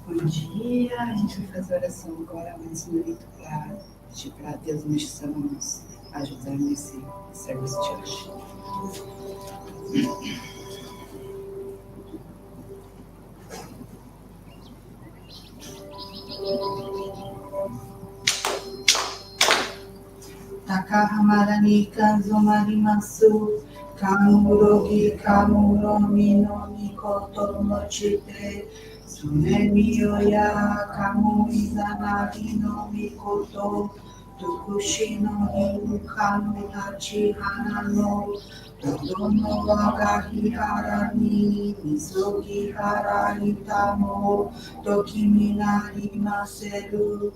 Bom dia, a gente vai fazer oração agora, mais um minuto para pedir para Deus Meishu-sama nos ajudar nesse serviço de hoje. Takahamarani kanzomarimasu, kamurogi kamuromi no mikoto mochite, Sunemiyoya kamu izanagi no mikoto, Tokushi no himukanu nachi hanano, Todono wagahi harani, Misogi harahitamo, Tokiminari maseru,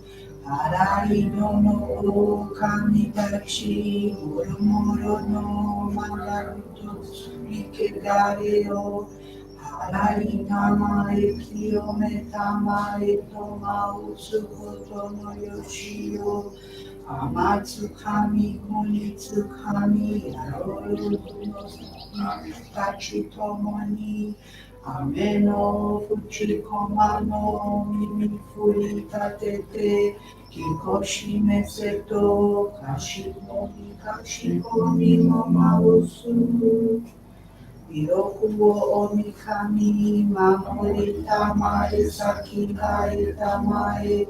Harari no no kamidachi, Murumuro no mandaruto, Ikegare o, Harari tamae kiyome tamae toma utsukoto no yoshio, Amatsu kami kunitsu kami aroru no tachi tomoni, Ameno fuchi komano mimi furi tatete, Kikoshi meseto kashikomi mo mausu. Miroku wo omikami mamori tamae sakigai tamae.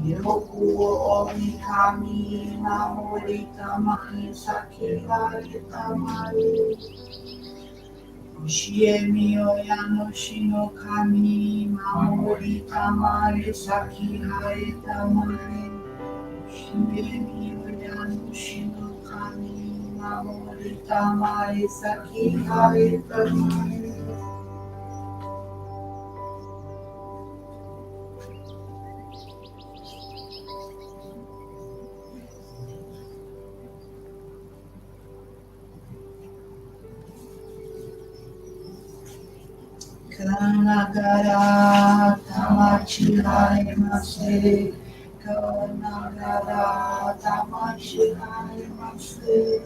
Miroku wo omikami mamori tamae sakigai tamae. Ushie miyoya no shino kami mamori tamae sakigai tamae. Ushie miyoya no shino kami mamori tamae sakigai tamae. Kanagara tamachi harimase, Kanagara tamachi harimase.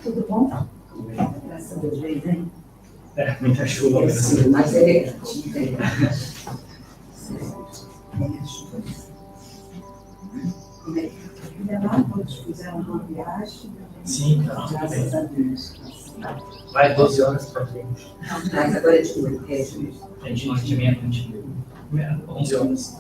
Tudo bom? Graças a Deus, bem. Muita chuva. Mas é. Ainda lá, todos fizeram uma viagem. Sim, Graças a Deus. vai 12 horas para frente. Mas agora é de novo, é de novo. A gente não tinha meia-noite. Yeah, 11 horas.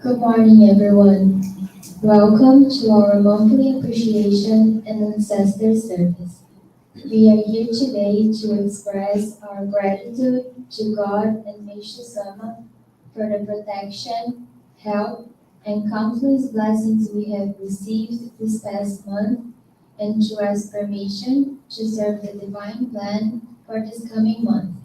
Good morning, everyone. Welcome to our monthly appreciation and ancestor service. We are here today to express our gratitude to God and Meishu-sama for the protection, help, and countless blessings we have received this past month, and to ask permission to serve the divine plan for this coming month.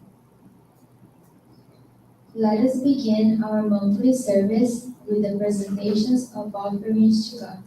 Let us begin our monthly service with the presentations of offerings to God.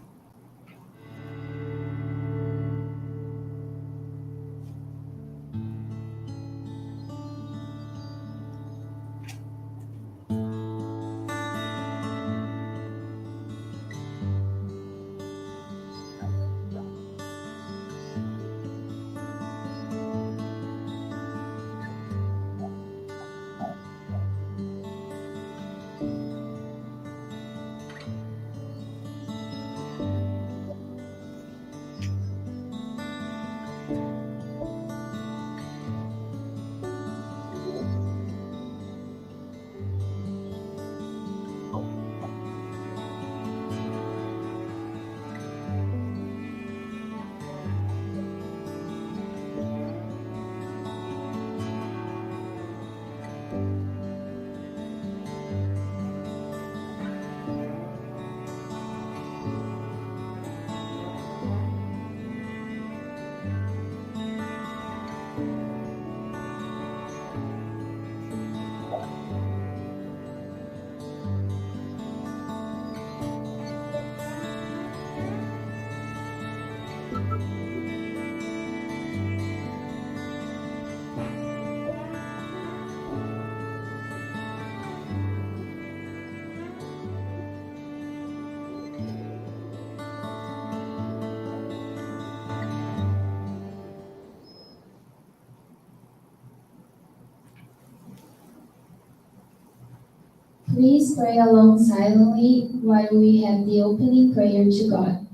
Please pray along silently while we have the opening prayer to God.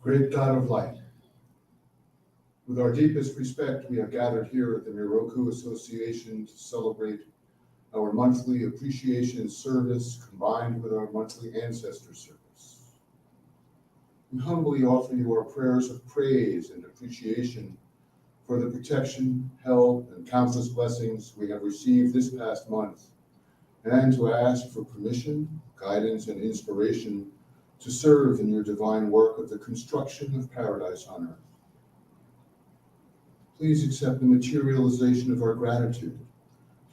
Great God of light, with our deepest respect, we have gathered here at the Miroku Association to celebrate our monthly appreciation service combined with our monthly ancestor service. We humbly offer you our prayers of praise and appreciation for the protection, help, and countless blessings we have received this past month, and to ask for permission, guidance, and inspiration to serve in your divine work of the construction of paradise on earth. Please accept the materialization of our gratitude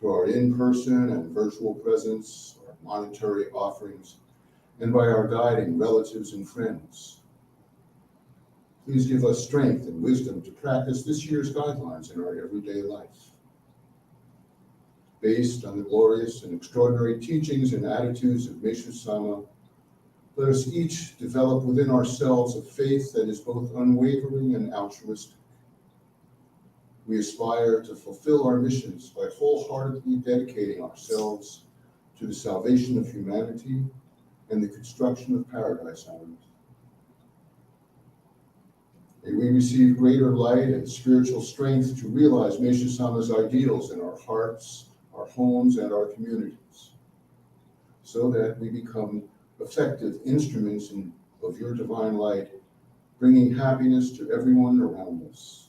through our in-person and virtual presence, our monetary offerings, and by our guiding relatives and friends. Please give us strength and wisdom to practice this year's guidelines in our everyday life. Based on the glorious and extraordinary teachings and attitudes of Meishu-sama, let us each develop within ourselves a faith that is both unwavering and altruistic. We aspire to fulfill our missions by wholeheartedly dedicating ourselves to the salvation of humanity and the construction of paradise on earth. May we receive greater light and spiritual strength to realize Meishu-sama's ideals in our hearts, our homes, and our communities, so that we become effective instruments of your divine light, bringing happiness to everyone around us.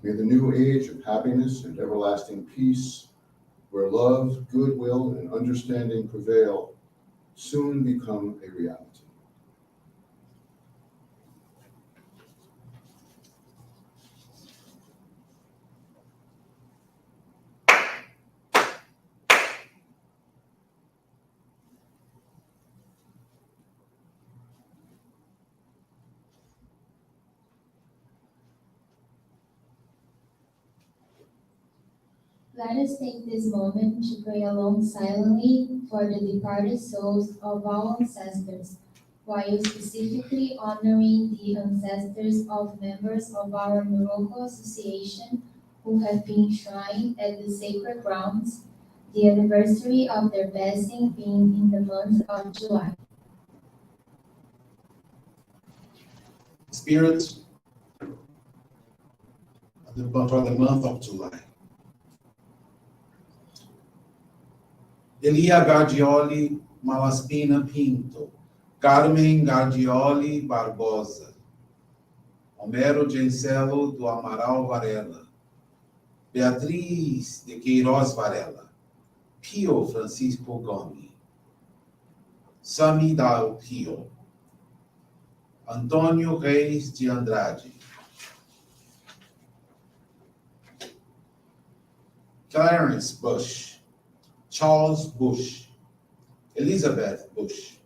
May the new age of happiness and everlasting peace, where love, goodwill, and understanding prevail, soon become a reality. Let us take this moment to pray along silently for the departed souls of our ancestors, while specifically honoring the ancestors of members of our Morocco Association who have been enshrined at the sacred grounds, the anniversary of their passing being in the month of July. Spirit for the month of July. Elia Gardioli Malaspina Pinto, Carmen Gardioli Barbosa, Homero Gencelo do Amaral Varela, Beatriz de Queiroz Varela, Pio Francisco Gomes, Sami Dal Pio, Antônio Reis de Andrade, Clarence Bush, Charles Bush, Elizabeth Bush,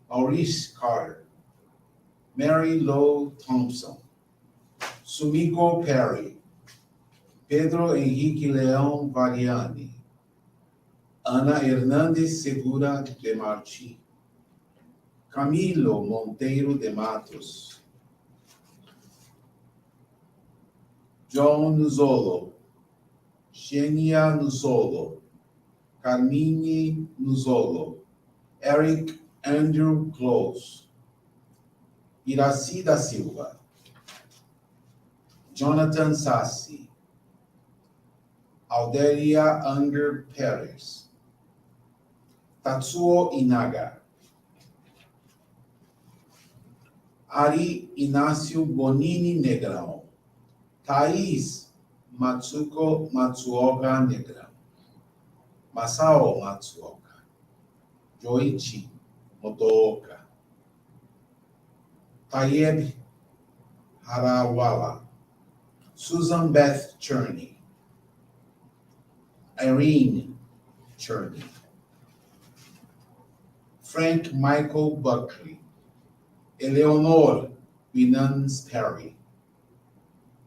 Maurice Carter, Mary Lowe Thompson, Sumiko Perry, Pedro Henrique Leão Variani, Ana Hernandes Segura de Marti, Camilo Monteiro de Matos, John Nuzolo, Xenia Nuzolo, Carmine Nuzolo, Eric Andrew Close, Iraci da Silva, Jonathan Sassi, Alderia Anger Perez, Tatsuo Inaga, Ari Inácio Bonini Negrão, Thaís Matsuko Matsuoka Negrão, Masao Matsuoka, Joichi Motooka, Tayeb Harawala, Susan Beth Cherney, Irene Cherney, Frank Michael Buckley, Eleonore Winans Perry,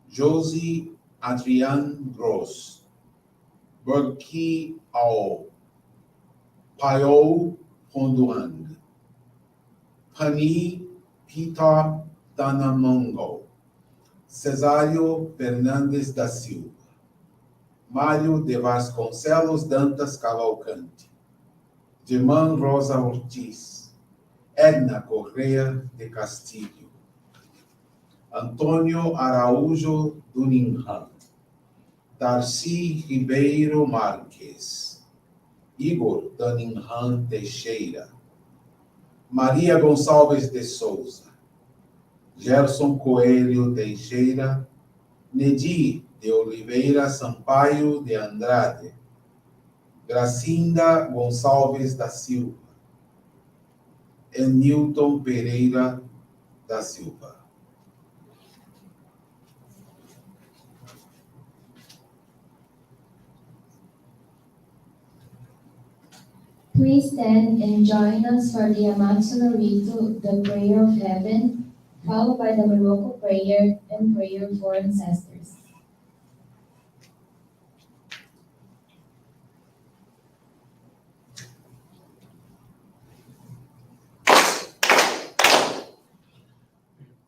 Josie Adrienne Gross, Berkey Ao, Payol Honduang, Pani Peter Danamongo, Cesário Fernandes da Silva, Mário de Vasconcelos Dantas Cavalcante, Germán Rosa Ortiz, Edna Correa de Castilho, Antônio Araújo Dunningham, Darcy Ribeiro Marques, Igor Dunningham Teixeira, Maria Gonçalves de Souza, Gerson Coelho Teixeira, Nedi de Oliveira Sampaio de Andrade, Gracinda Gonçalves da Silva, Enilton Pereira da Silva. Please stand and join us for the Amatsu no Rito, the prayer of heaven, followed by the Morocco prayer and prayer for ancestors.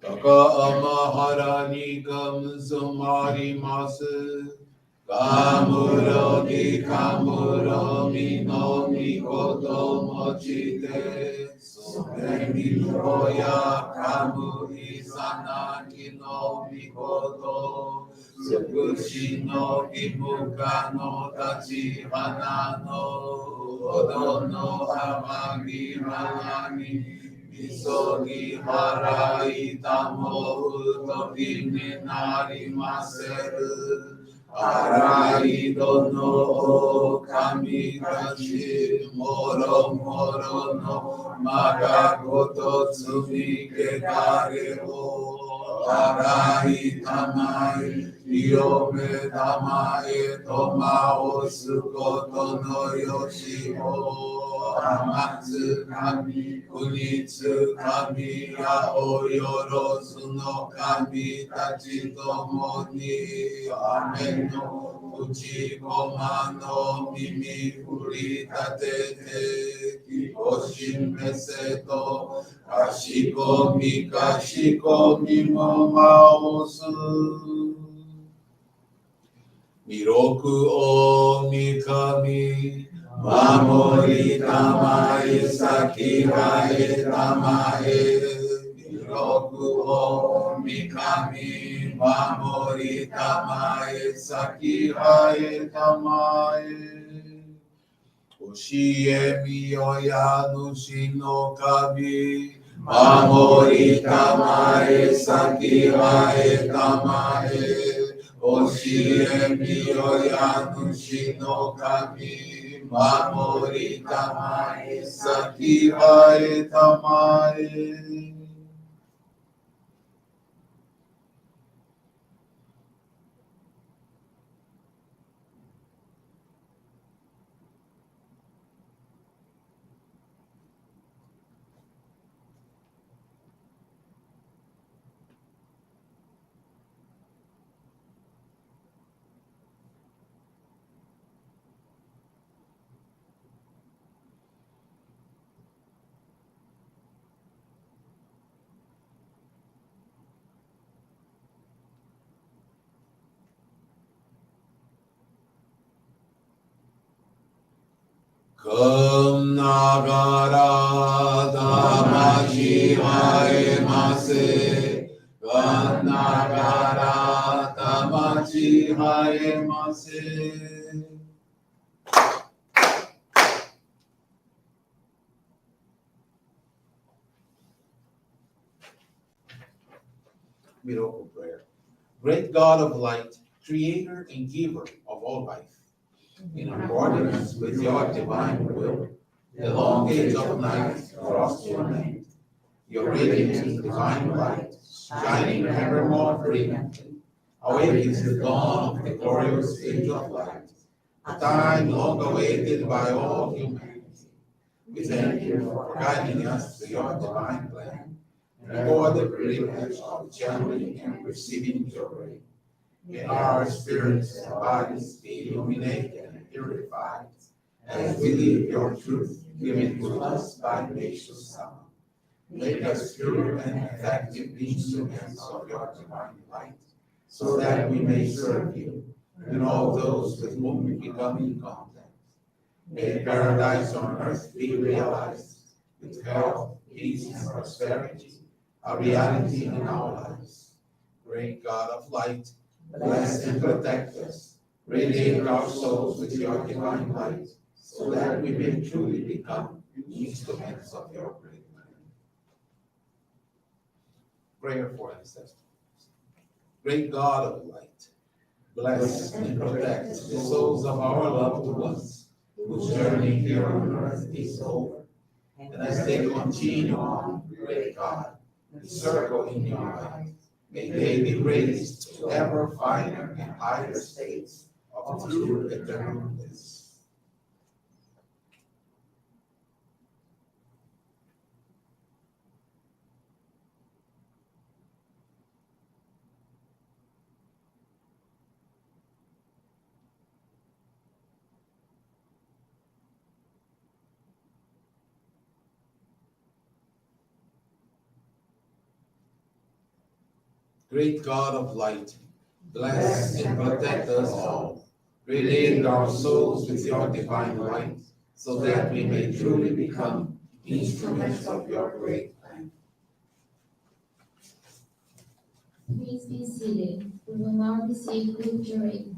Taka amaharani kam sumari masu, kamuro di kamuro mino mikoto mochite, sumemi roya kamu isana kino mikoto, sukushi no kimuka no tachi hana no, odo no amagi hanani, Misogi harai tamo utoki minari maseru, harai dono o kami kashi moro moro no maga koto tsumi kekare o, harai tamai Yome tamae toma o sukoto no yoshi o, amatsu kami kunitsu kami ya o yorosu no kami tachi tomo ni, amen no uchi koma no mimi furi tatete, kikoshin meseto, kashikomi kashikomi mo maosu. Miroku o mikami, mamori tamae saki hae tamae. Miroku o mikami, mamori tamae saki hae tamae. Oshie mi oya nushi no kami, mamori tamae saki hae tamae. Oshie mi oya nushi no kami, mamori tamae saki hae tamae. Kum nagara tamashi haemase, kum nagara tamashi haemase. Miracle prayer. Great God of light, creator and giver of all life, in accordance with your divine will, the long age of night draws to an end. Your radiant divine light, shining ever more brilliantly, awakens the dawn of the glorious age of light, a time long awaited by all humanity. We thank you for guiding us to your divine plan, and for the privilege of channeling and receiving your grace. May our spirits and bodies be illuminated and purified as we live your truth given to us by Meishu-sama. Make us pure and effective instruments of your divine light, so that we may serve you and all those with whom we come in contact. May paradise on earth be realized, with health, peace, and prosperity, a reality in our lives. Great God of light, bless and protect us. Radiate our souls with your divine light, so that we may truly become instruments of your great plan. Prayer for ancestors. Great God of light, bless and protect the souls of our loved ones, whose journey here on earth is over. And as they continue on, great God, the circle in your light, may they be raised to ever finer and higher states of true eternal bliss. Great God of light, bless and protect us all. Radiate our souls with your divine light, so that we may truly become instruments of your great plan. Please be seated. We will now receive group jury.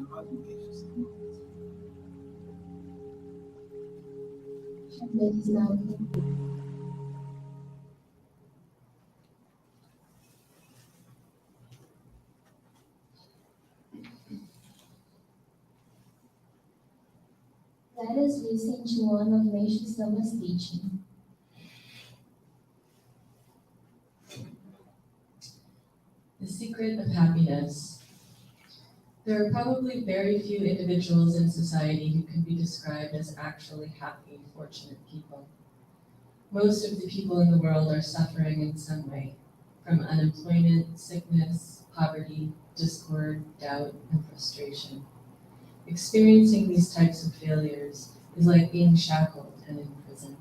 Padre Meishu-sama. Ladies now. Let us listen to one of Meishu-sama's teaching. The secret of happiness. There are probably very few individuals in society who can be described as actually happy, fortunate people. Most of the people in the world are suffering in some way, from unemployment, sickness, poverty, discord, doubt, and frustration. Experiencing these types of failures is like being shackled and in prison.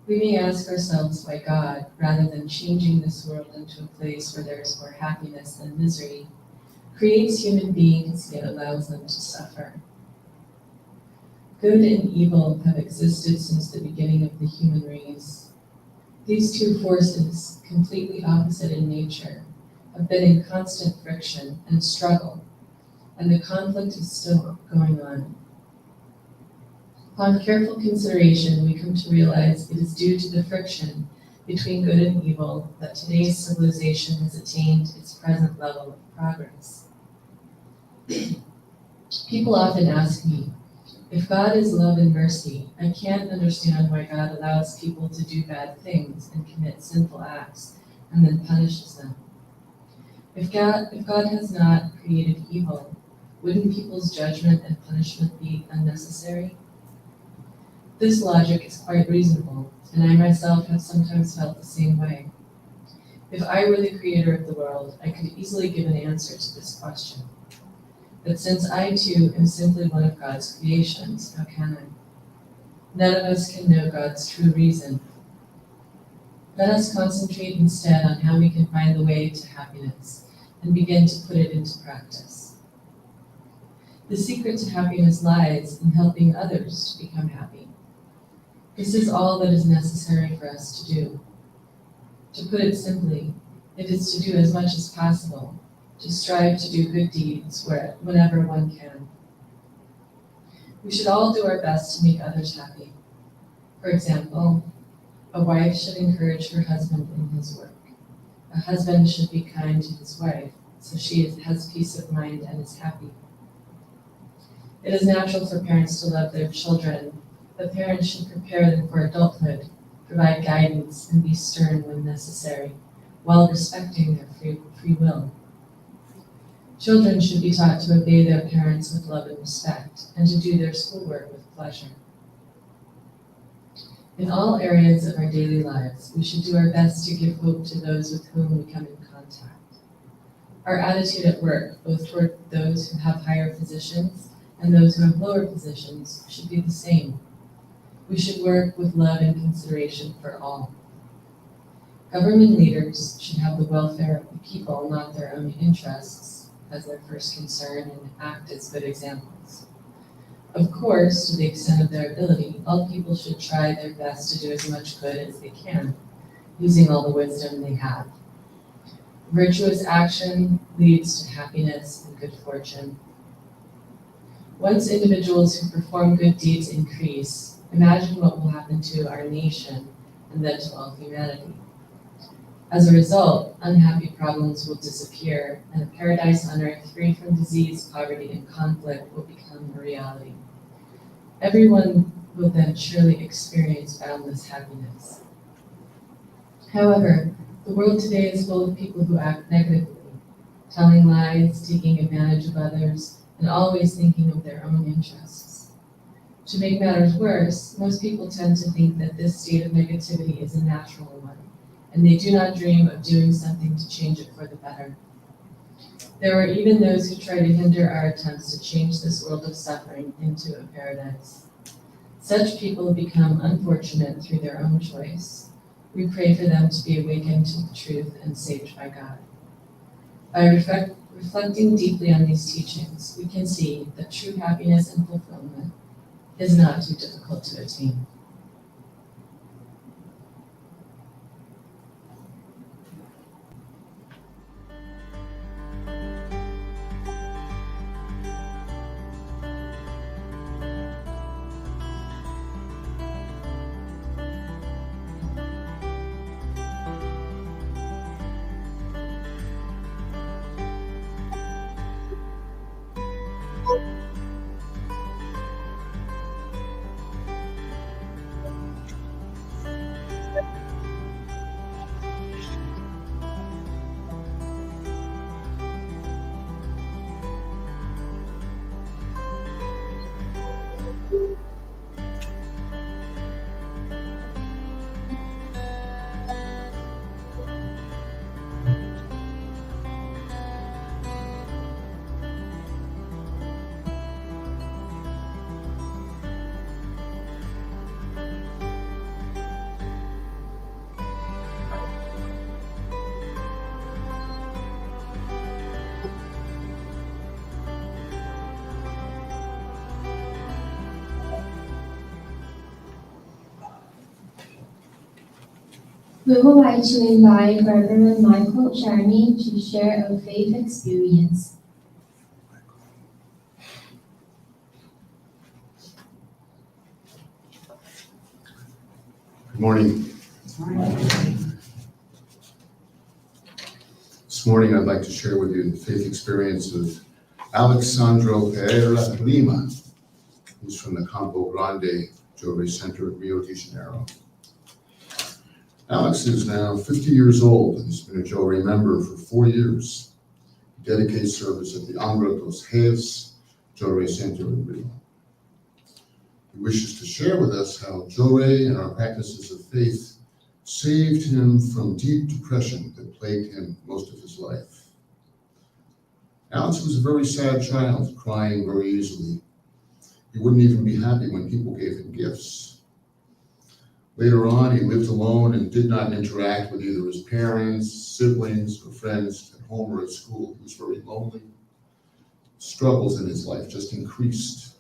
We may ask ourselves why God, rather than changing this world into a place where there is more happiness than misery, creates human beings yet allows them to suffer. Good and evil have existed since the beginning of the human race. These two forces, completely opposite in nature, have been in constant friction and struggle, and the conflict is still going on. Upon careful consideration, we come to realize it is due to the friction between good and evil that today's civilization has attained its present level of progress. People often ask me, if God is love and mercy, I can't understand why God allows people to do bad things and commit sinful acts and then punishes them. If God has not created evil, wouldn't people's judgment and punishment be unnecessary? This logic is quite reasonable, and I myself have sometimes felt the same way. If I were the creator of the world, I could easily give an answer to this question. But since I too am simply one of God's creations, how can I? None of us can know God's true reason. Let us concentrate instead on how we can find the way to happiness and begin to put it into practice. The secret to happiness lies in helping others to become happy. This is all that is necessary for us to do. To put it simply, it is to do as much as possible, to strive to do good deeds whenever one can. We should all do our best to make others happy. For example, a wife should encourage her husband in his work. A husband should be kind to his wife, so she has peace of mind and is happy. It is natural for parents to love their children, but parents should prepare them for adulthood, provide guidance, and be stern when necessary, while respecting their free will. Children should be taught to obey their parents with love and respect, and to do their schoolwork with pleasure. In all areas of our daily lives, we should do our best to give hope to those with whom we come in contact. Our attitude at work, both toward those who have higher positions and those who have lower positions, should be the same. We should work with love and consideration for all. Government leaders should have the welfare of the people, not their own interests, as their first concern, and act as good examples. Of course, to the extent of their ability, all people should try their best to do as much good as they can, using all the wisdom they have. Virtuous action leads to happiness and good fortune. Once individuals who perform good deeds increase, imagine what will happen to our nation and then to all humanity. As a result, unhappy problems will disappear, and a paradise on earth free from disease, poverty, and conflict will become a reality. Everyone will then surely experience boundless happiness. However, the world today is full of people who act negatively, telling lies, taking advantage of others, and always thinking of their own interests. To make matters worse, most people tend to think that this state of negativity is a natural one, and they do not dream of doing something to change it for the better. There are even those who try to hinder our attempts to change this world of suffering into a paradise. Such people become unfortunate through their own choice. We pray for them to be awakened to the truth and saved by God. By reflecting deeply on these teachings, we can see that true happiness and fulfillment is not too difficult to attain. We would like to invite Reverend Michael Charney to share a faith experience. Good morning. This morning, I'd like to share with you the faith experience of Alexandro Pereira Lima, who's from the Campo Grande Jovem Center in Rio de Janeiro. Alex is now 50 years old and has been a Jovem member for 4 years. He dedicates service at the Angra dos Reis Jovem Center in Rio. He wishes to share with us how Jovem and our practices of faith saved him from deep depression that plagued him most of his life. Alex was a very sad child, crying very easily. He wouldn't even be happy when people gave him gifts. Later on, he lived alone and did not interact with either his parents, siblings, or friends at home or at school. He was very lonely. Struggles in his life just increased.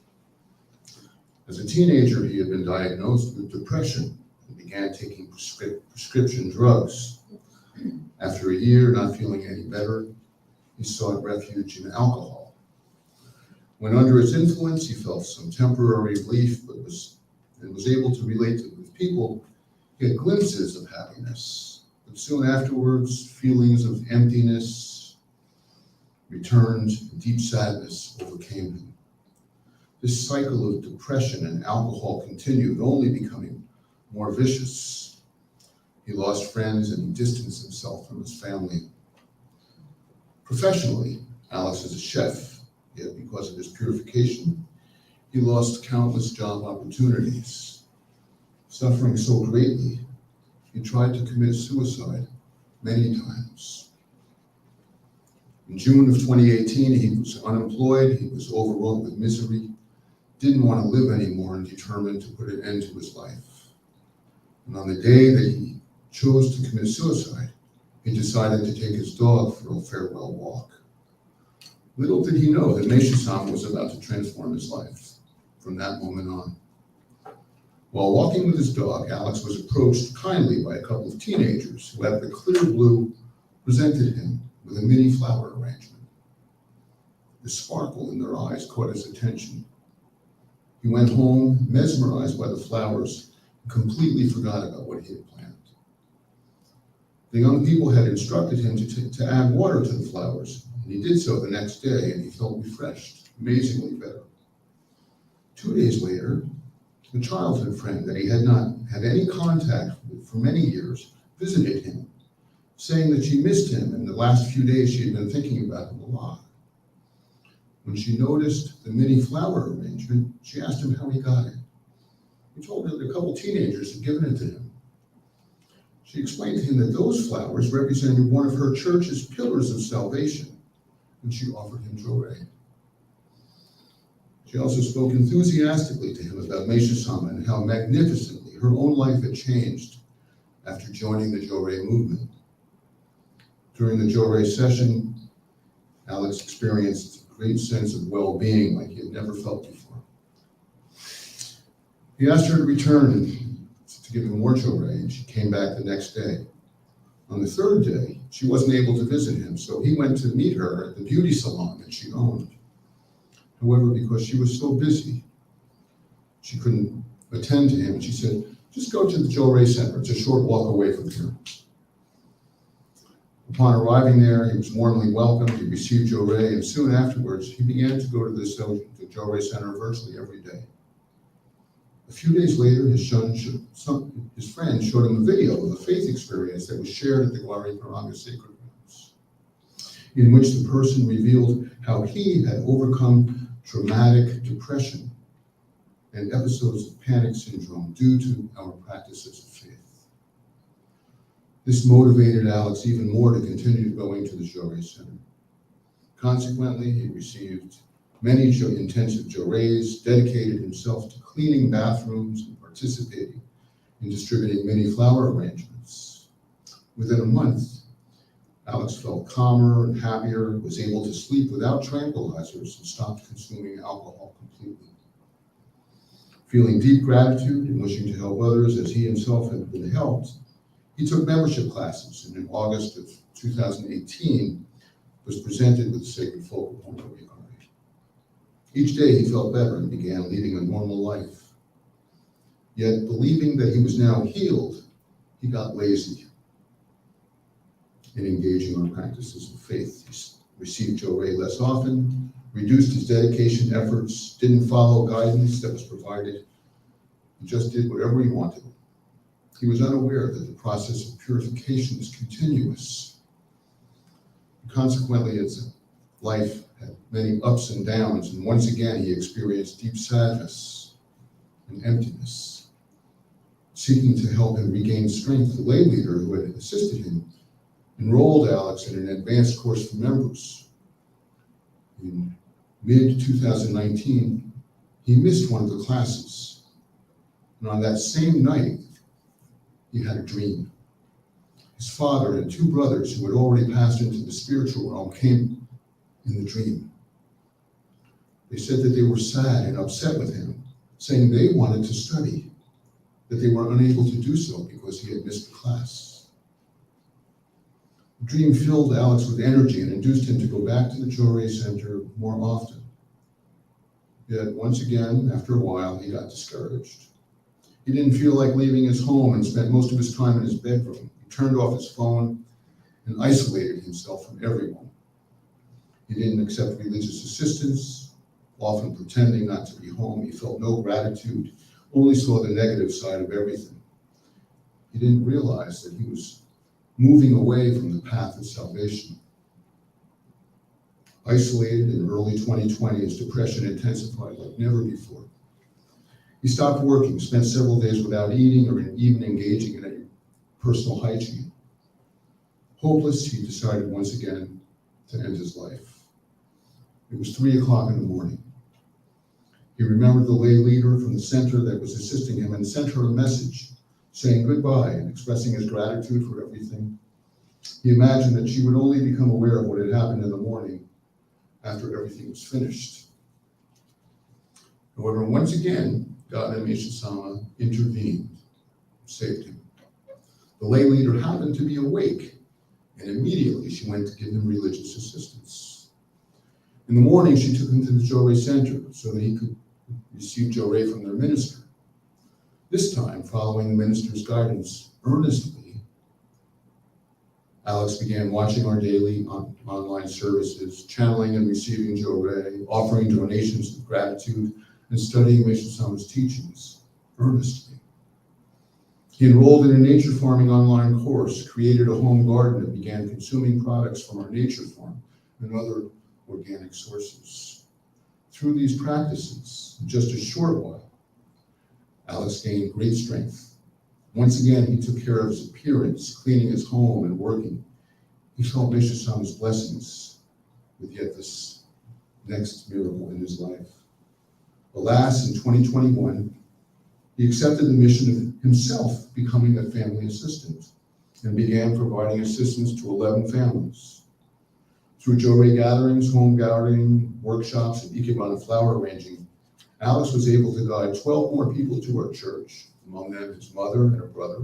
As a teenager, he had been diagnosed with depression and began taking prescription drugs. After a year, not feeling any better, he sought refuge in alcohol. When under its influence, he felt some temporary relief, but was able to relate with people, get glimpses of happiness. But soon afterwards, feelings of emptiness returned, and deep sadness overcame him. This cycle of depression and alcohol continued, only becoming more vicious. He lost friends and he distanced himself from his family. Professionally, Alex is a chef, yet because of his purification, he lost countless job opportunities. Suffering so greatly, he tried to commit suicide many times. In June of 2018, he was unemployed, he was overwhelmed with misery, didn't want to live anymore, and determined to put an end to his life. And on the day that he chose to commit suicide, he decided to take his dog for a farewell walk. Little did he know that Meishu-sama was about to transform his life from that moment on. While walking with his dog, Alex was approached kindly by a couple of teenagers who, out of the clear blue, presented him with a mini flower arrangement. The sparkle in their eyes caught his attention. He went home, mesmerized by the flowers, and completely forgot about what he had planned. The young people had instructed him to add water to the flowers, and he did so the next day, and he felt refreshed, amazingly better. 2 days later, a childhood friend that he had not had any contact with for many years visited him, saying that she missed him, and the last few days she had been thinking about him a lot. When she noticed the mini flower arrangement, she asked him how he got it. He told her that a couple teenagers had given it to him. She explained to him that those flowers represented one of her church's pillars of salvation, and she offered him Jore. She also spoke enthusiastically to him about Meishu-sama and how magnificently her own life had changed after joining the Jore movement. During the Jore session, Alex experienced a great sense of well-being like he had never felt before. He asked her to return to give him more Jore, and she came back the next day. On the third day, she wasn't able to visit him, so he went to meet her at the beauty salon that she owned. However, because she was so busy, she couldn't attend to him. She said, just go to the Jore Center. It's a short walk away from here. Upon arriving there, he was warmly welcomed. He received Jore, and soon afterwards, he began to go to the Jore Center virtually every day. A few days later, his friend showed him a video of a faith experience that was shared at the Guari Paranga Sacred Grounds, in which the person revealed how he had overcome traumatic depression and episodes of panic syndrome due to our practices of faith. This motivated Alex even more to continue going to the Jore Center. Consequently, he received many intensive Jores, dedicated himself to cleaning bathrooms and participating in distributing many flower arrangements. Within a month, Alex felt calmer and happier, was able to sleep without tranquilizers, and stopped consuming alcohol completely. Feeling deep gratitude and wishing to help others as he himself had been helped, He took membership classes and in August of 2018 was presented with the Sacred Focal Point Award. Each day he felt better and began leading a normal life. Yet, believing that he was now healed, he got lazy in engaging in practices of faith. He received Jorei less often, reduced his dedication efforts, didn't follow guidance that was provided. He just did whatever he wanted. He was unaware that the process of purification is continuous. Consequently, his life had many ups and downs, and once again he experienced deep sadness and emptiness. Seeking to help him regain strength, the lay leader who had assisted him enrolled Alex in an advanced course for members. In mid-2019, he missed one of the classes, and on that same night, he had a dream. His father and two brothers who had already passed into the spiritual realm came in the dream. They said that they were sad and upset with him, saying they wanted to study, that they were unable to do so because he had missed the class. The dream filled Alex with energy and induced him to go back to the Jorei Center more often. Yet once again, after a while, he got discouraged. He didn't feel like leaving his home and spent most of his time in his bedroom. He turned off his phone and isolated himself from everyone. He didn't accept religious assistance, often pretending not to be home. He felt no gratitude, only saw the negative side of everything. He didn't realize that he was moving away from the path of salvation. Isolated in early 2020, his depression intensified like never before. He stopped working, spent several days without eating or even engaging in any personal hygiene. Hopeless, he decided once again to end his life. It was 3 o'clock in the morning. He remembered the lay leader from the center that was assisting him and sent her a message saying goodbye and expressing his gratitude for everything. He imagined that she would only become aware of what had happened in the morning after everything was finished. However, once again, God and Meishu-sama intervened, saved him. The lay leader happened to be awake, and immediately she went to give him religious assistance. In the morning, she took him to the Jorei Center so that he could receive Jorei from their minister. This time, following the minister's guidance earnestly, Alex began watching our daily online services, channeling and receiving Jorei, offering donations of gratitude, and studying Meishu-sama's teachings earnestly. He enrolled in a nature farming online course, created a home garden, and began consuming products from our nature farm and other organic sources. Through these practices, in just a short while, Alex gained great strength. Once again, he took care of his appearance, cleaning his home and working. He felt Meishu-sama's blessings with yet this next miracle in his life. Alas, in 2021, he accepted the mission of himself becoming a family assistant and began providing assistance to 11 families. Through Jorei gatherings, home gardening, workshops, and ikebana flower arranging, Alex was able to guide 12 more people to our church, among them his mother and her brother,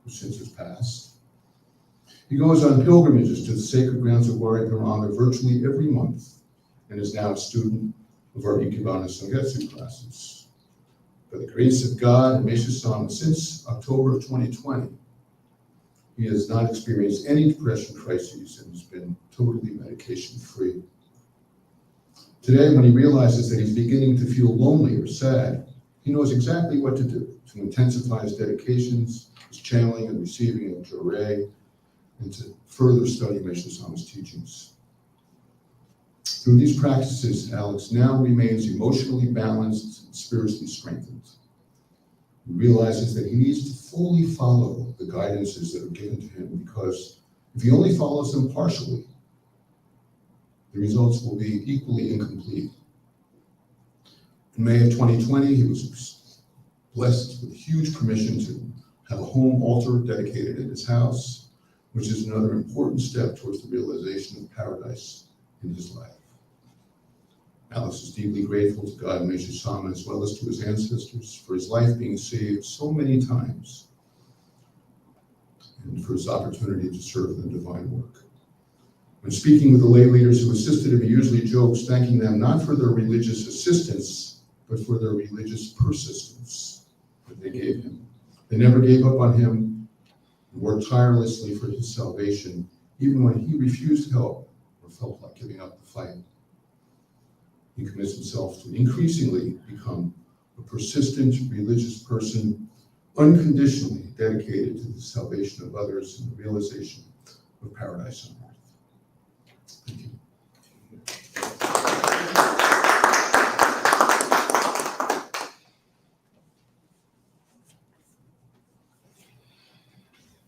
who since has passed. He goes on pilgrimages to the sacred grounds of Guaramiranga virtually every month and is now a student of our ikebana sangetsu classes. By the grace of God and Meishu-sama, since October of 2020, he has not experienced any depression crises and has been totally medication-free. Today, when he realizes that he's beginning to feel lonely or sad, he knows exactly what to do to intensify his dedications, his channeling and receiving of Jorei, and to further study Meishu-sama's teachings. Through these practices, Alex now remains emotionally balanced and spiritually strengthened. He realizes that he needs to fully follow the guidances that are given to him, because if he only follows them partially, the results will be equally incomplete. In May of 2020, he was blessed with a huge permission to have a home altar dedicated in his house, which is another important step towards the realization of paradise in his life. Alex is deeply grateful to God and Meishu-sama, as well as to his ancestors, for his life being saved so many times. and for his opportunity to serve in the divine work. When speaking with the lay leaders who assisted him, he usually jokes, thanking them not for their religious assistance, but for their religious persistence that they gave him. They never gave up on him and worked tirelessly for his salvation, even when he refused help or felt like giving up the fight. He commits himself to increasingly become a persistent religious person, unconditionally dedicated to the salvation of others and the realization of paradise on earth. Thank you.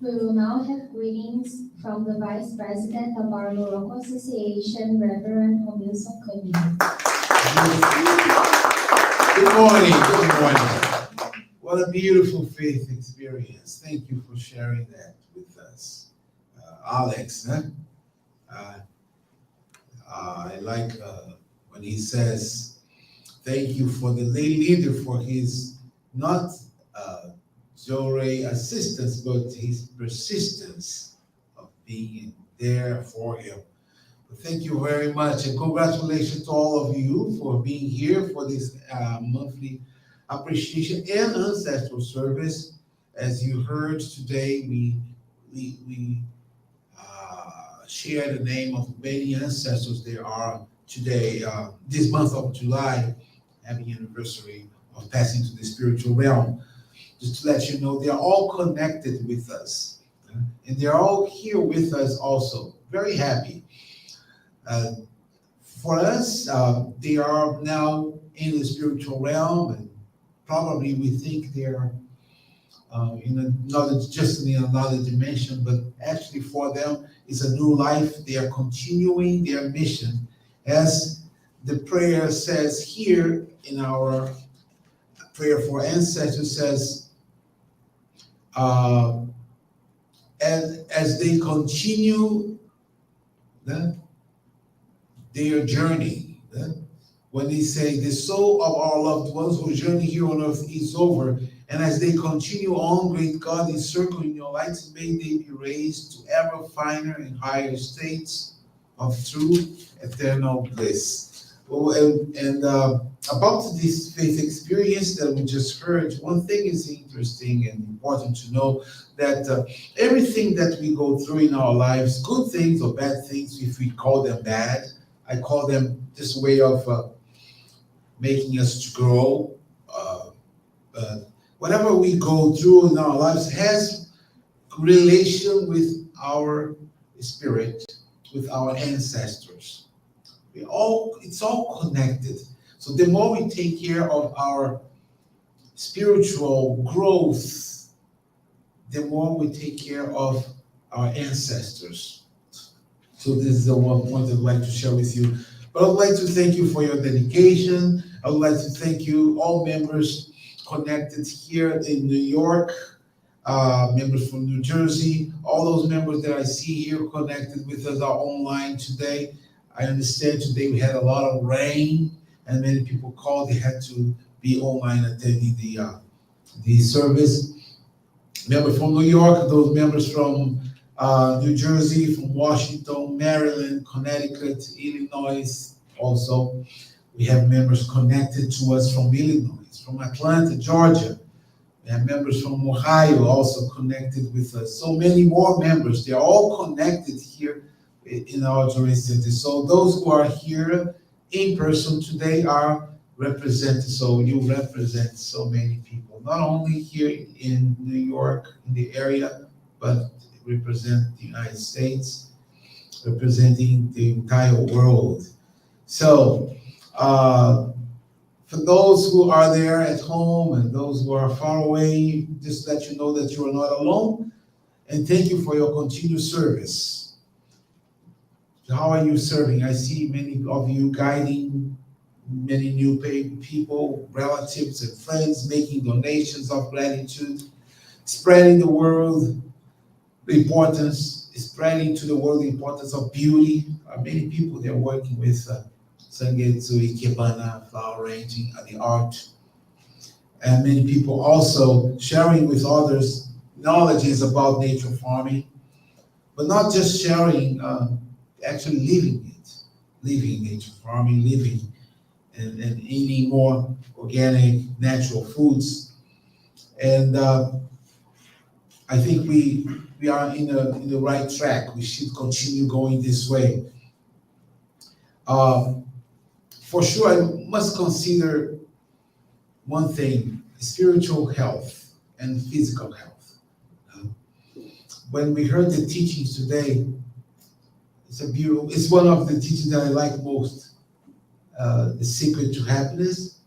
We will now have greetings from the Vice President of our local association, Reverend Romilson Cunningham. Good morning, good morning. What a beautiful faith experience. Thank you for sharing that with us. Alex, huh? I like when he says, thank you for the lay leader for his not Joe assistance, but his persistence of being there for him. But thank you very much, and congratulations to all of you for being here for this monthly appreciation and ancestral service. As you heard today, we share the name of many ancestors there are today, this month of July, having anniversary of passing to the spiritual realm. Just to let you know, they are all connected with us. And they're all here with us also. Very happy. For us, they are now in the spiritual realm, and probably we think they're just in another dimension, but actually for them, it's a new life. They are continuing their mission. As the prayer says here in our prayer for ancestors says, as they continue their journey, when they say the soul of our loved ones whose journey here on earth is over, and as they continue on, great God, encircling your lights, may they be raised to ever finer and higher states of true eternal bliss. About this faith experience that we just heard, one thing is interesting and important to know, that everything that we go through in our lives, good things or bad things, if we call them bad, I call them this way of making us to grow. Whatever we go through in our lives has relation with our spirit, with our ancestors. It's all connected. So the more we take care of our spiritual growth, the more we take care of our ancestors. So this is the one point I'd like to share with you. But I'd like to thank you for your dedication. I would like to thank you, all members connected here in New York, members from New Jersey, all those members that I see here connected with us are online today. I understand today we had a lot of rain, and many people called. They had to be online attending the service. Members from New York, those members from New Jersey, from Washington, Maryland, Connecticut, Illinois. Also, we have members connected to us from Illinois, from Atlanta, Georgia. We have members from Ohio also connected with us. So many more members. They're all connected here in our jurisdiction. So those who are here in person today are represented. So you represent so many people, not only here in New York, in the area, but represent the United States, representing the entire world. So for those who are there at home and those who are far away, just let you know that you are not alone. And thank you for your continued service. How are you serving? I see many of you guiding many new people, relatives and friends, making donations of gratitude, spreading the world, spreading to the world the importance of beauty. Many people they're working with Sangetsu, Ikebana, flower arranging, the art. And many people also sharing with others knowledges about nature farming, but not just sharing, actually living nature farming, living and eating more organic, natural foods. And I think we are in the right track. We should continue going this way. Uh, for sure, I must consider one thing: spiritual health and physical health. Uh, when we heard the teachings today, it's one of the teachings that I like most. The secret to happiness,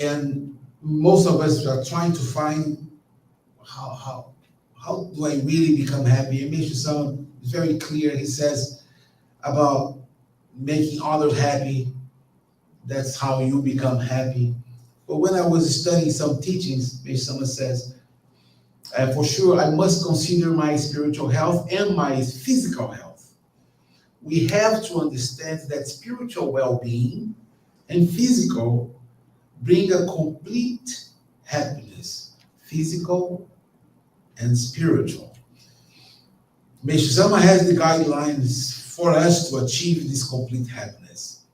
and most of us are trying to find how do I really become happy. And Meishu-sama is very clear. He says about making others happy. That's how you become happy. But when I was studying some teachings, Meishu-sama says, for sure, I must consider my spiritual health and my physical health. We have to understand that spiritual well-being and physical bring a complete happiness, physical and spiritual. Meishu-sama has the guidelines for us to achieve this complete happiness.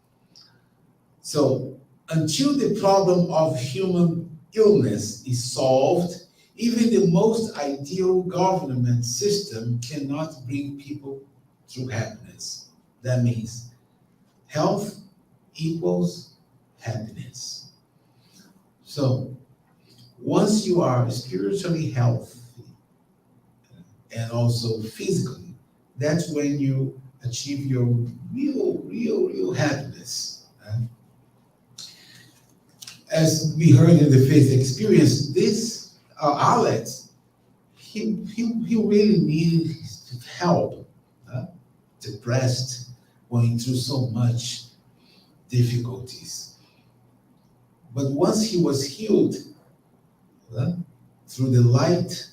So, until the problem of human illness is solved, even the most ideal government system cannot bring people to happiness. That means health equals happiness. So, once you are spiritually healthy and also physically, that's when you achieve your real happiness. As we heard in the faith experience, this Alex, he really needs help, depressed, going through so much difficulties. But once he was healed through the light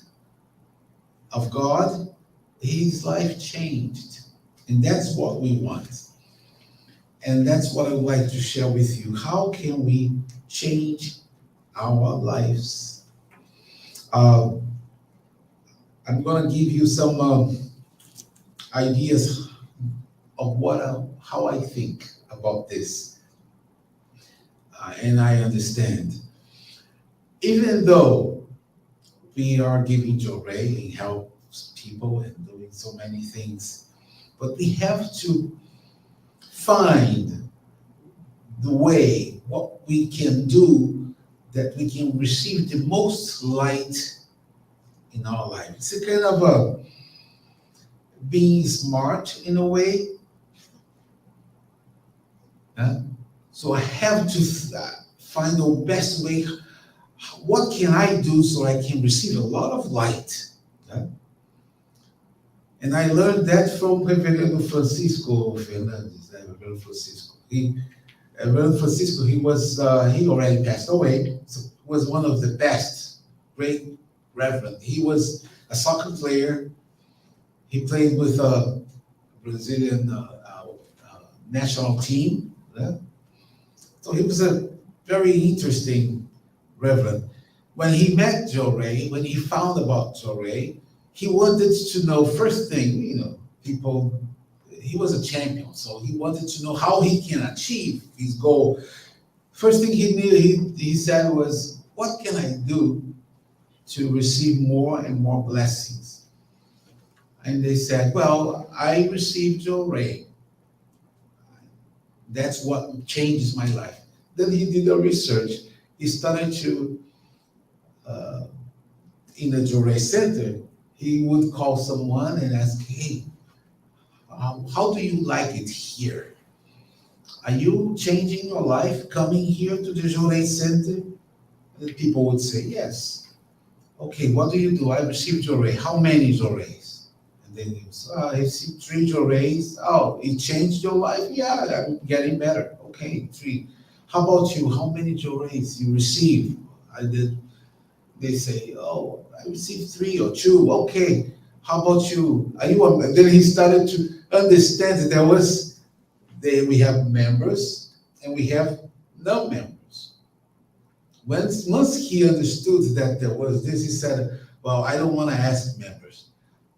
of God, his life changed. And that's what we want. And that's what I would like to share with you. How can we change our lives? I'm going to give you some ideas of how I think about this. And I understand. Even though we are giving Jorei and help people and doing so many things, but we have to find the way, what we can do that we can receive the most light in our life. It's a kind of a being smart in a way. So I have to find the best way. What can I do so I can receive a lot of light? And I learned that from Reverendo Francisco Fernandes, Reverendo Francisco. Reverendo Francisco, he already passed away. So was one of the best, great reverend. He was a soccer player. He played with a Brazilian national team. So he was a very interesting reverend. When he met Jorei, when he found about Jorei, he wanted to know, first thing, people, he was a champion, so he wanted to know how he can achieve his goal. First thing he said was, what can I do to receive more and more blessings? And they said, well, I received Jorei. That's what changes my life. Then he did a research. He started to, in the Jorei Center, he would call someone and ask, hey, how do you like it here? Are you changing your life coming here to the Jorei Center? And people would say, yes. Okay, what do you do? I received Jorei. How many Joreis? And then he would say, I received 3 Joreis. Oh, it changed your life? Yeah, I'm getting better. Okay, 3. How about you? How many Joreis you receive? They say, oh, I received 3 or 2. Okay, how about you? Are you? And then he started to understand that we have members and we have non-members. Once he understood that there was this, he said, well, I don't want to ask members.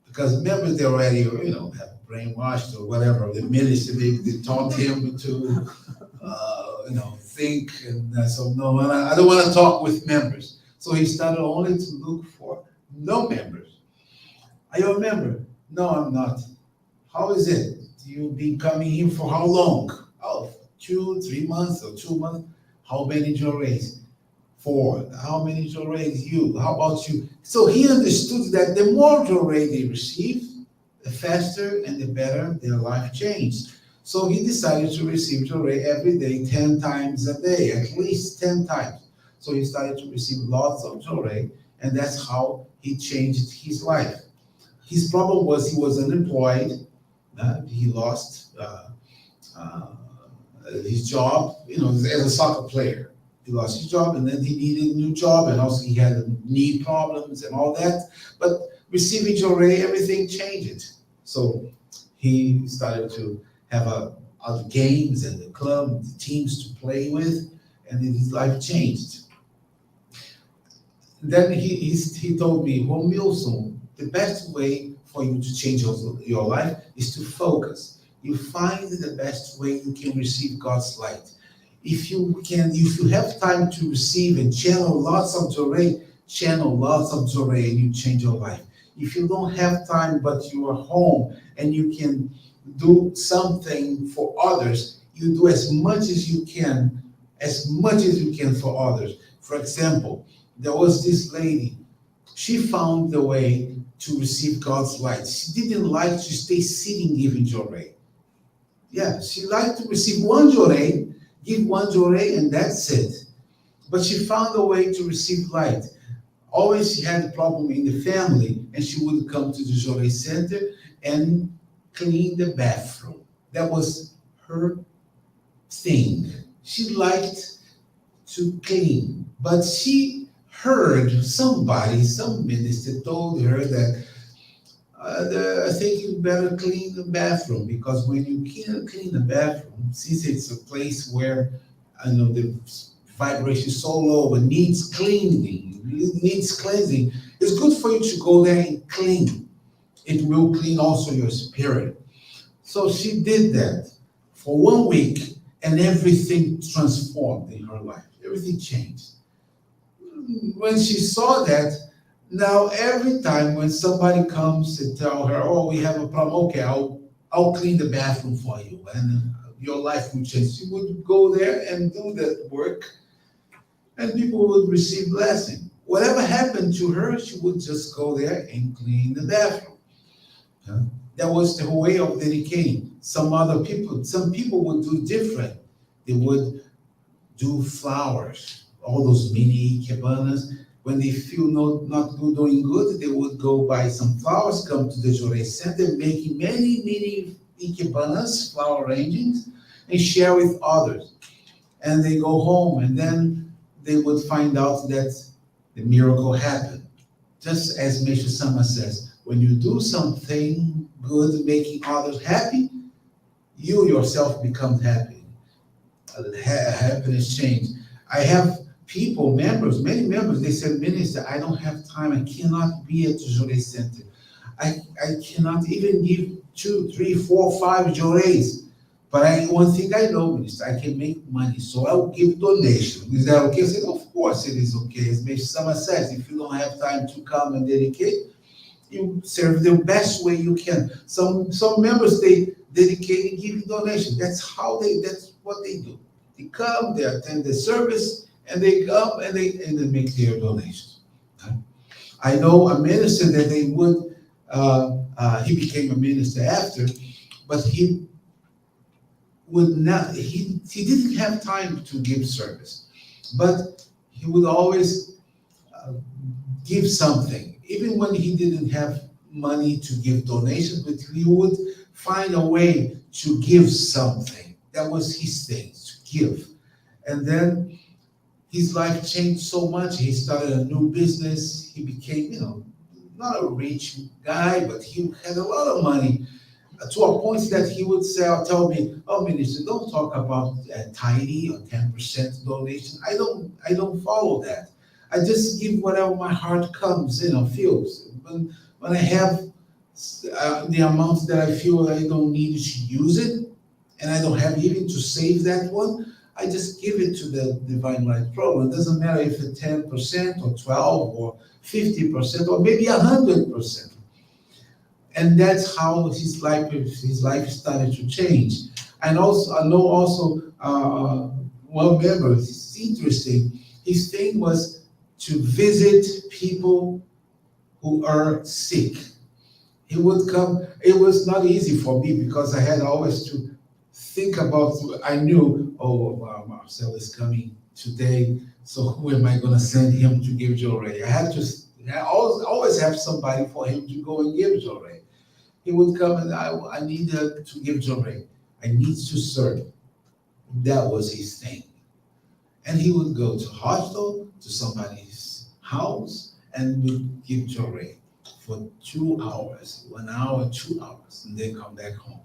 Because members, they already, have brainwashed or whatever. The ministry, they taught him to, think. And so, no, I don't want to talk with members. So he started only to look for no members. Are you a member? No, I'm not. How is it? You've been coming here for how long? Oh, 2, 3 months or 2 months. How many did you raise? 4. How many did you raise? You. How about you? So he understood that the more Jorei they received, the faster and the better their life changed. So he decided to receive Jorei every day, 10 times a day, at least 10 times. So he started to receive lots of Jorei, and that's how he changed his life. His problem was he was unemployed. He lost his job, as a soccer player. He lost his job, and then he needed a new job, and also he had knee problems and all that. But receiving Jorei, everything changed. So he started to have other games and the club, the teams to play with, and then his life changed. Then he told me, Romilson, the best way for you to change your life is to focus. You find the best way you can receive God's light. If you have time to receive and channel lots of Jorei, and you change your life. If you don't have time, but you are home and you can do something for others, you do as much as you can for others. For example, there was this lady. She found the way to receive God's light. She didn't like to stay sitting giving Jorei. Yeah, she liked to receive one Jorei, give one Jorei, and that's it. But she found a way to receive light. Always she had a problem in the family, and she would come to the Jorei Center and clean the bathroom. That was her thing. She liked to clean, but she heard some minister told her that I think you better clean the bathroom, because when you can't clean the bathroom, since it's a place where the vibration is so low and needs cleansing, it's good for you to go there and clean. It will clean also your spirit. So she did that for 1 week, and everything transformed in her life. Everything changed. When she saw that, now every time when somebody comes and tell her, oh, we have a problem, okay, I'll clean the bathroom for you, and your life will change. She would go there and do that work, and people would receive blessing. Whatever happened to her, she would just go there and clean the bathroom. That was the way of dedicating. Some people would do different. They would do flowers, all those mini cabanas. When they feel not doing good, they would go buy some flowers, come to the Jorei Center, making many mini cabanas, flower arrangements, and share with others. And they go home, and then they would find out that the miracle happened. Just as Meishu-sama says, when you do something good, making others happy, you yourself become happy. Happiness change. I have many members, they said, Minister, I don't have time. I cannot be at the Jorei Center. I cannot even give 2, 3, 4, 5 Joreis. But one thing I know, Minister, I can make money, so I'll give donation. Is that okay? I said, of course it is okay. As Meishu-sama says, if you don't have time to come and dedicate, you serve the best way you can. Some members, they dedicate and give donation. That's what they do. They come, they attend the service, and they come and they make their donations. Okay? I know a minister that they would, he became a minister after, but he would not, he didn't have time to give service, but he would always give something, even when he didn't have money to give donations, but he would find a way to give something. That was his thing, to give. And then his life changed so much. He started a new business. He became, not a rich guy, but he had a lot of money. to a point that he would tell me, "Oh, minister, don't talk about tithe or 10% donation. I don't follow that. I just give whatever my heart feels. When I have the amount that I feel I don't need to use it, and I don't have even to save that one, I just give it to the Divine Life Program. It doesn't matter if it's 10% or 12 or 50% or maybe 100%. And that's how his life started to change. And also, I know one member, it's interesting, his thing was to visit people who are sick. He would come, it was not easy for me because I had always to think about, I knew, Marcel is coming today, so who am I going to send him to give Jorei? I always have somebody for him to go and give Jorei. He would come and I need to give Jorei. I need to serve. That was his thing. And he would go to hospital, to somebody's house, and would give Jorei for 2 hours, 1 hour, 2 hours, and then come back home.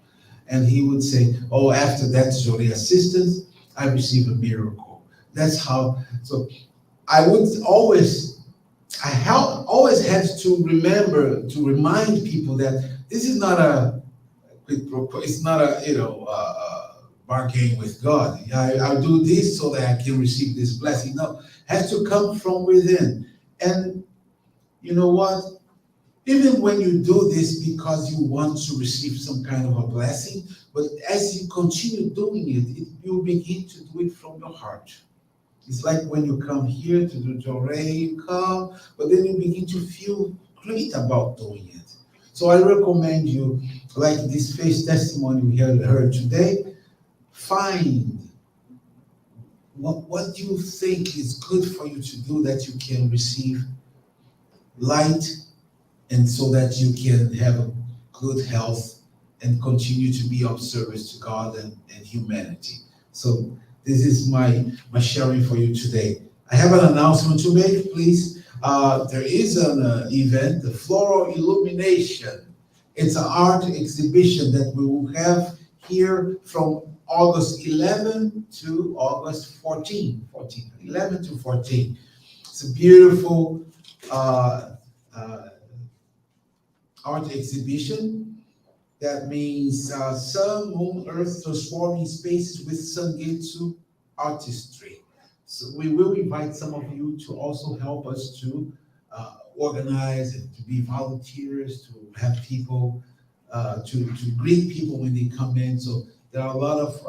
And he would say, "Oh, after that Jorei assistance, I received a miracle." That's how. So I always had to remind people that this is not a quid pro quo. It's not a bargain with God. I'll do this so that I can receive this blessing. No, it has to come from within. And you know what? Even when you do this because you want to receive some kind of a blessing, but as you continue doing it, you begin to do it from your heart. It's like when you come here to do Jorei, you come, but then you begin to feel great about doing it. So I recommend you, like this faith testimony we heard today, find what you think is good for you to do that you can receive light, and so that you can have a good health and continue to be of service to God and humanity. So this is my sharing for you today. I have an announcement to make, please. There is an event, the Floral Illumination. It's an art exhibition that we will have here from August 11 to August 14, 11 to 14. It's a beautiful art exhibition. That means Sun, Moon, Earth transforming spaces with Sangetsu artistry. So we will invite some of you to also help us to organize and to be volunteers, to have people, to greet people when they come in. So there are a lot of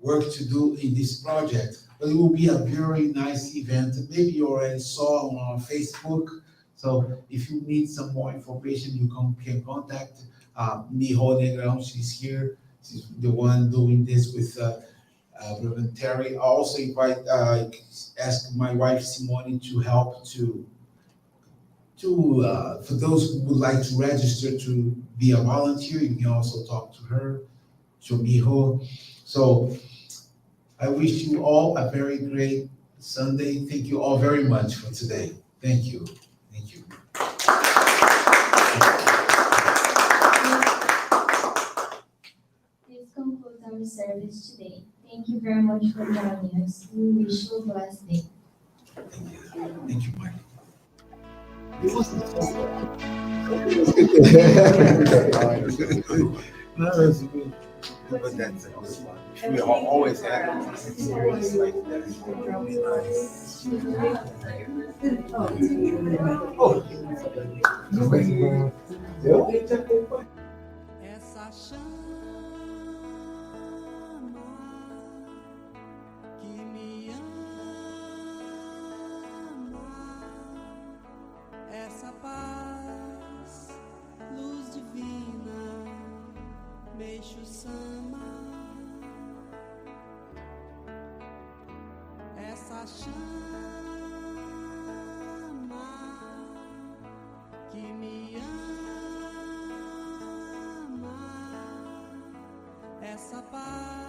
work to do in this project, but it will be a very nice event. Maybe you already saw on our Facebook. So if you need some more information, you can contact Miho Negrão. She's here. She's the one doing this with Reverend Terry. I also ask my wife Simone to help for those who would like to register to be a volunteer. You can also talk to her, to Miho. So I wish you all a very great Sunday. Thank you all very much for today. Thank you. Thank you. This concludes our service today. Thank you very much for joining us. We wish you a blessed day. Thank you, Mike. No, that's good. But that's it. We always have a series like that. Essa chama que me ama, essa paz, luz divina, Meishu-sama, essa chama